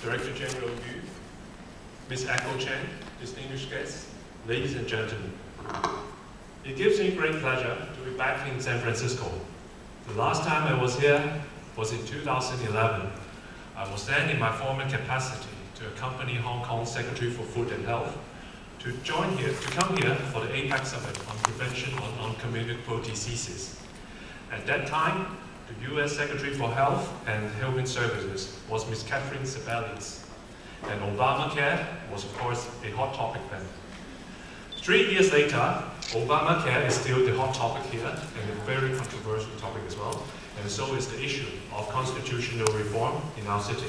Director General Yu, Ms. Echo Chen, distinguished guests, ladies and gentlemen. It gives me great pleasure to be back in San Francisco. The last time I was here was in 2011. I was then in my former capacity to accompany Hong Kong's Secretary for Food and Health to come here for the APEC Summit on Prevention of Non-Communicable Diseases. At that time, the US Secretary for Health and Human Services was Ms. Catherine Sebelius, and Obamacare was, of course, a hot topic then. 3 years later, Obamacare is still the hot topic here, and a very controversial topic as well, and so is the issue of constitutional reform in our city.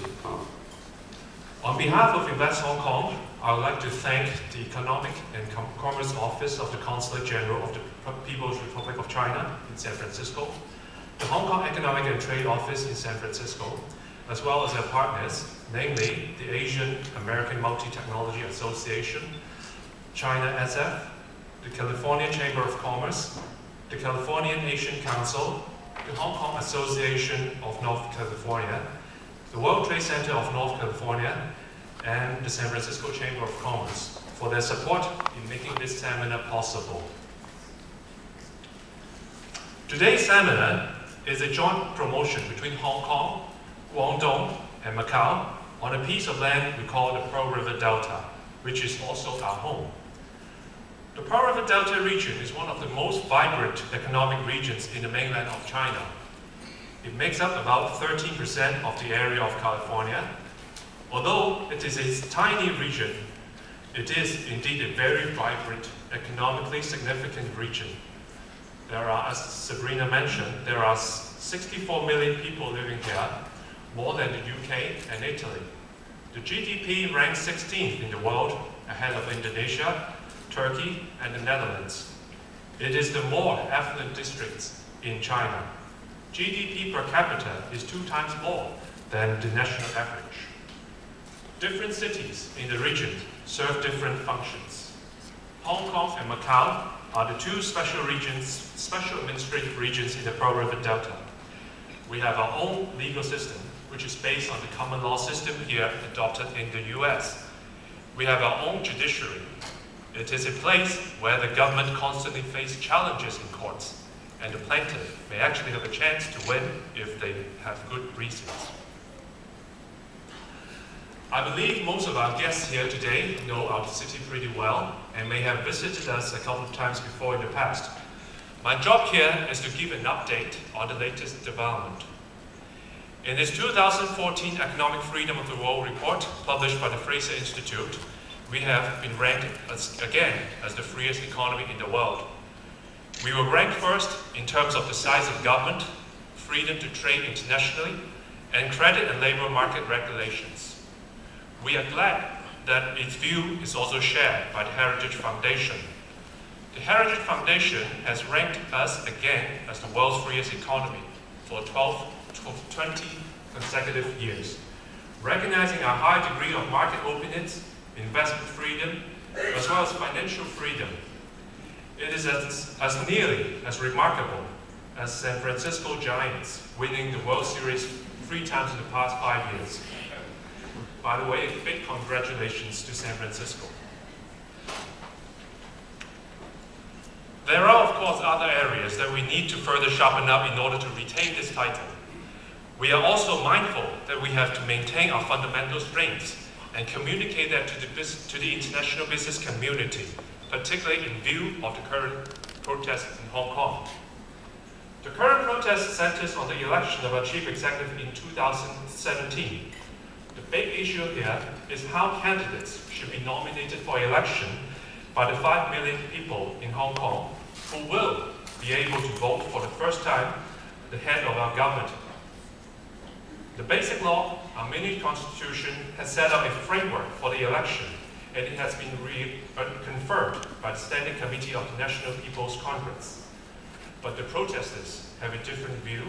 On behalf of Invest Hong Kong, I would like to thank the Economic and Commerce Office of the Consulate General of the People's Republic of China in San Francisco, the Hong Kong Economic and Trade Office in San Francisco, as well as their partners, namely the Asian American Multi-Technology Association, China SF, the California Chamber of Commerce, the Californian Asian Council, the Hong Kong Association of North California, the World Trade Center of North California, and the San Francisco Chamber of Commerce for their support in making this seminar possible. Today's seminar is a joint promotion between Hong Kong, Guangdong, and Macau on a piece of land we call the Pearl River Delta, which is also our home. The Pearl River Delta region is one of the most vibrant economic regions in the mainland of China. It makes up about 13% of the area of California. Although it is a tiny region, it is indeed a very vibrant, economically significant region. There are, as Sabrina mentioned, there are 64 million people living here, more than the UK and Italy. The GDP ranks 16th in the world, ahead of Indonesia, Turkey, and the Netherlands. It is the more affluent districts in China. GDP per capita is 2 times more than the national average. Different cities in the region serve different functions. Hong Kong and Macau are the 2 special administrative regions in the Pearl River Delta. We have our own legal system, which is based on the common law system here adopted in the US. We have our own judiciary. It is a place where the government constantly faces challenges in courts, and the plaintiff may actually have a chance to win if they have good reasons. I believe most of our guests here today know our city pretty well and may have visited us a couple of times before in the past. My job here is to give an update on the latest development. In its 2014 Economic Freedom of the World report, published by the Fraser Institute, we have been ranked again as the freest economy in the world. We were ranked first in terms of the size of government, freedom to trade internationally, and credit and labor market regulations. We are glad that its view is also shared by the Heritage Foundation. The Heritage Foundation has ranked us again as the world's freest economy for 20 consecutive years, recognizing our high degree of market openness, investment freedom, as well as financial freedom. It is as nearly as remarkable as San Francisco Giants winning the World Series 3 times in the past 5 years. By the way, a big congratulations to San Francisco. There are, of course, other areas that we need to further sharpen up in order to retain this title. We are also mindful that we have to maintain our fundamental strengths and communicate that to the international business community, particularly in view of the current protests in Hong Kong. The current protest centers on the election of our chief executive in 2017. The big issue here is how candidates should be nominated for election by the 5 million people in Hong Kong who will be able to vote for the first time the head of our government. The basic law, our mini constitution, has set up a framework for the election, and it has been confirmed by the Standing Committee of the National People's Congress. But the protesters have a different view.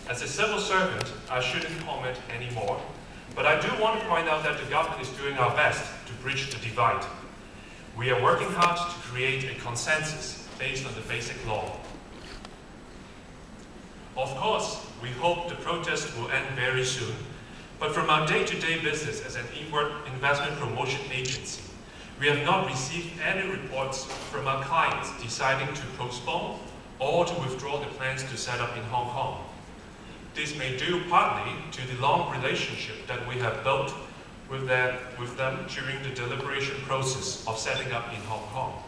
As a civil servant, I shouldn't comment anymore, but I do want to point out that the government is doing our best to bridge the divide. We are working hard to create a consensus based on the basic law. Of course, we hope the protest will end very soon, But from our day-to-day business as an investment promotion agency, we have not received any reports from our clients deciding to postpone or to withdraw the plans to set up in Hong Kong. This may due partly to the long relationship that we have built with them during the deliberation process of setting up in Hong Kong.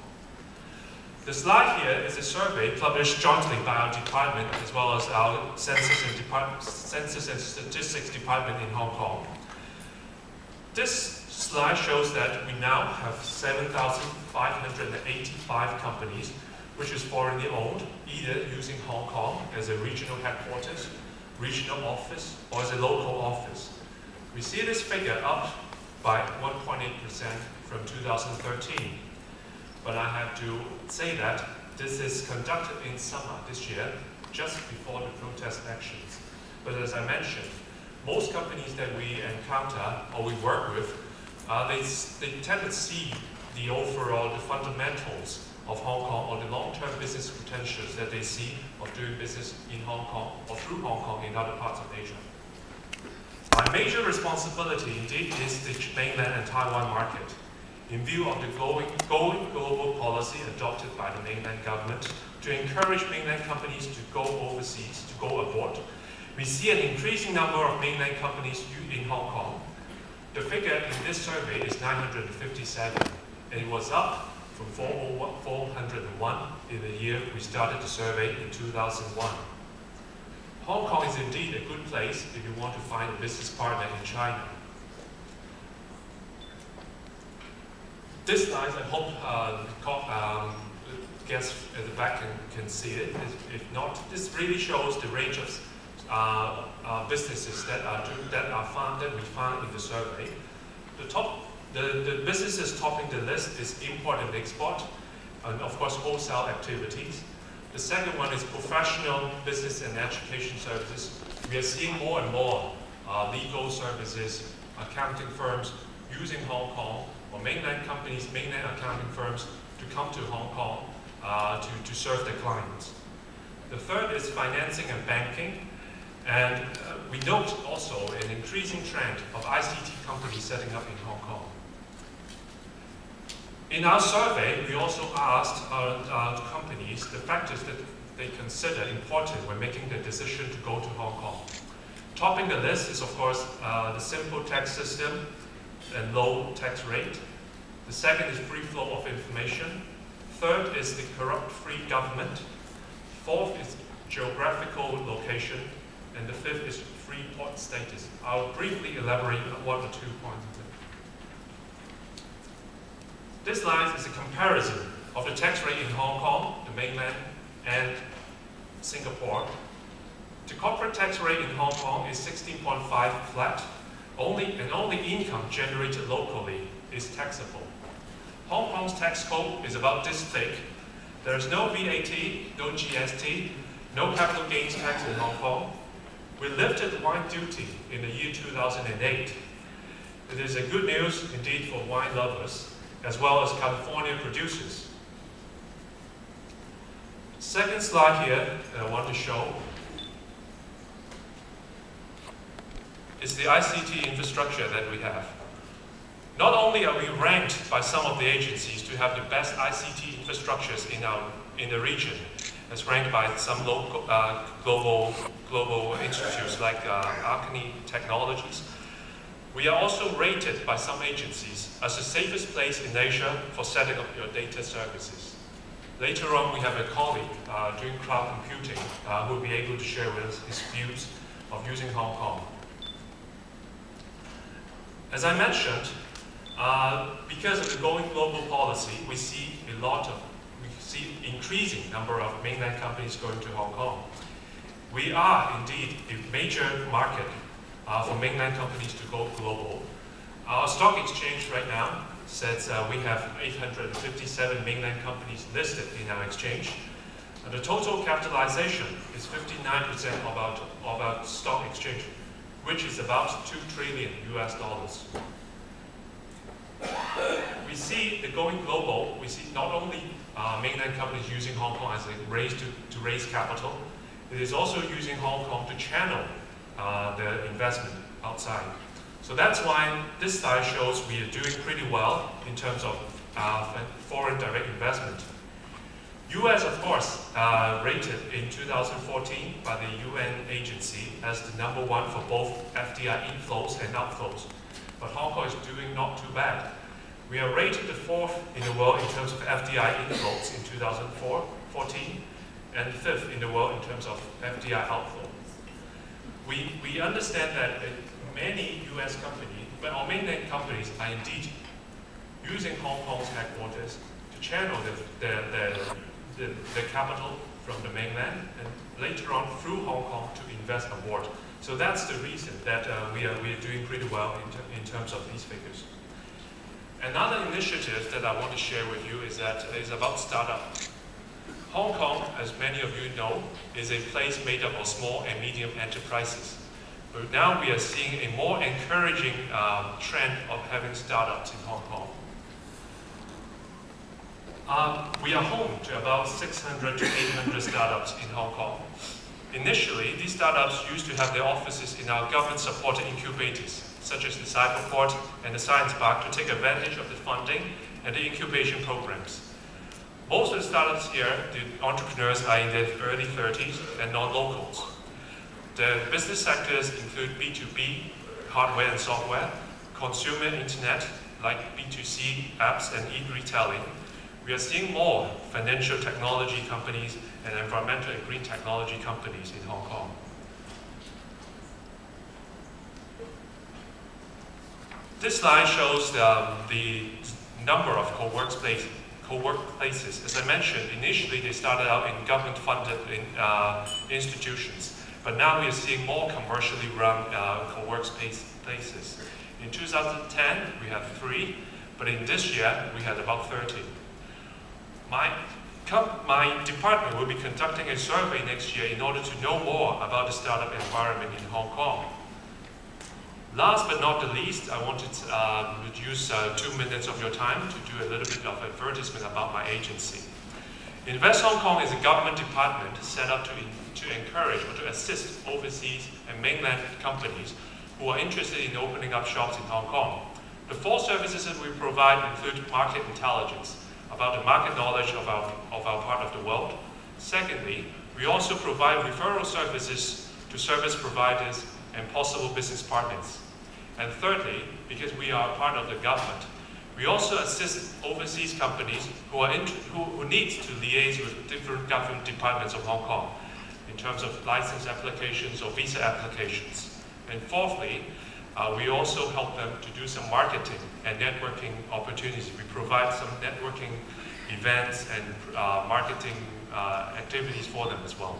The slide here is a survey published jointly by our department as well as our Census and Statistics Department in Hong Kong. This slide shows that we now have 7,585 companies, which is foreignly owned, either using Hong Kong as a regional headquarters, regional office, or as a local office. We see this figure up by 1.8% from 2013. But I have to say that this is conducted in summer this year, just before the protest actions. But as I mentioned, most companies that we encounter or we work with, they tend to see the overall, the fundamentals of Hong Kong or the long-term business potentials that they see of doing business in Hong Kong or through Hong Kong in other parts of Asia. My major responsibility indeed is the mainland and Taiwan market. In view of the going global policy adopted by the mainland government to encourage mainland companies to go overseas, to go abroad, we see an increasing number of mainland companies in Hong Kong. The figure in this survey is 957, and it was up from 401 in the year we started the survey in 2001. Hong Kong is indeed a good place if you want to find a business partner in China. This slide, I hope guests at the back can see it. If not, this really shows the range of businesses that we found in the survey. The businesses topping the list is import and export, and of course wholesale activities. The second one is professional business and education services. We are seeing more and more legal services, accounting firms using Hong Kong, or mainland companies, mainland accounting firms to come to Hong Kong to serve their clients. The third is financing and banking. And we note also an increasing trend of ICT companies setting up in Hong Kong. In our survey, we also asked our companies the factors that they consider important when making the decision to go to Hong Kong. Topping the list is, of course, the simple tax system and low tax rate. The second is free flow of information. Third is the corrupt-free government. Fourth is geographical location. And the fifth is free port status. I'll briefly elaborate on 1 or 2 points. This slide is a comparison of the tax rate in Hong Kong, the mainland, and Singapore. The corporate tax rate in Hong Kong is 16.5 flat. Only income generated locally is taxable. Hong Kong's tax code is about this thick. There is no VAT, no GST, no capital gains tax in Hong Kong. We lifted wine duty in the year 2008. It is a good news indeed for wine lovers, as well as California producers. Second slide here that I want to show is the ICT infrastructure that we have. Not only are we ranked by some of the agencies to have the best ICT infrastructures in the region, as ranked by some local global institutes like Arcane Technologies, we are also rated by some agencies as the safest place in Asia for setting up your data services. Later on, we have a colleague doing cloud computing who will be able to share with us his views of using Hong Kong. As I mentioned, because of the going global policy, we see increasing number of mainland companies going to Hong Kong. We are indeed a major market for mainland companies to go global. Our stock exchange right now says we have 857 mainland companies listed in our exchange. And the total capitalization is 59% of our stock exchange, which is about $2 trillion US. We see the going global, we see not only mainland companies using Hong Kong as a race to raise capital, it is also using Hong Kong to channel the investment outside. So that's why this slide shows we are doing pretty well in terms of foreign direct investment. US, of course, rated in 2014 by the UN agency as the #1 for both FDI inflows and outflows. But Hong Kong is doing not too bad. We are rated the 4th in the world in terms of FDI inflows in 2014 and 5th in the world in terms of FDI outflow. We understand that many US companies, or mainland companies, are indeed using Hong Kong's headquarters to channel the capital from the mainland and later on through Hong Kong to invest abroad. So that's the reason that we are doing pretty well in terms of these figures. Another initiative that I want to share with you is about startup. Hong Kong, as many of you know, is a place made up of small and medium enterprises. But now we are seeing a more encouraging trend of having startups in Hong Kong. We are home to about 600 to 800 startups in Hong Kong. Initially, these startups used to have their offices in our government-supported incubators, such as the Cyberport and the Science Park, to take advantage of the funding and the incubation programs. Most of the startups here, the entrepreneurs are in their early 30s and non-locals. The business sectors include B2B, hardware and software, consumer internet, like B2C apps and e-retailing. We are seeing more financial technology companies and environmental and green technology companies in Hong Kong. This slide shows the number of co-workplaces. As I mentioned, initially they started out in government-funded institutions, but now we are seeing more commercially run co-workplaces. In 2010, we have 3, but in this year, we had about 30. My department will be conducting a survey next year in order to know more about the startup environment in Hong Kong. Last but not the least, I wanted to use 2 minutes of your time to do a little bit of advertisement about my agency. Invest Hong Kong is a government department set up to encourage or to assist overseas and mainland companies who are interested in opening up shops in Hong Kong. The 4 services that we provide include market intelligence, about the market knowledge of our part of the world. Secondly, we also provide referral services to service providers and possible business partners. And thirdly, because we are part of the government, we also assist overseas companies who need to liaise with different government departments of Hong Kong in terms of license applications or visa applications. And fourthly, we also help them to do some marketing and networking opportunities. We provide some networking events and marketing activities for them as well.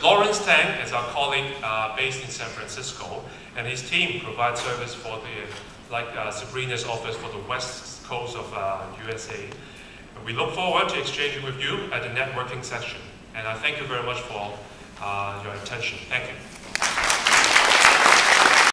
Lawrence Tang is our colleague based in San Francisco, and his team provides service for Sabrina's office for the west coast of USA. And we look forward to exchanging with you at the networking session. And I thank you very much for your attention. Thank you.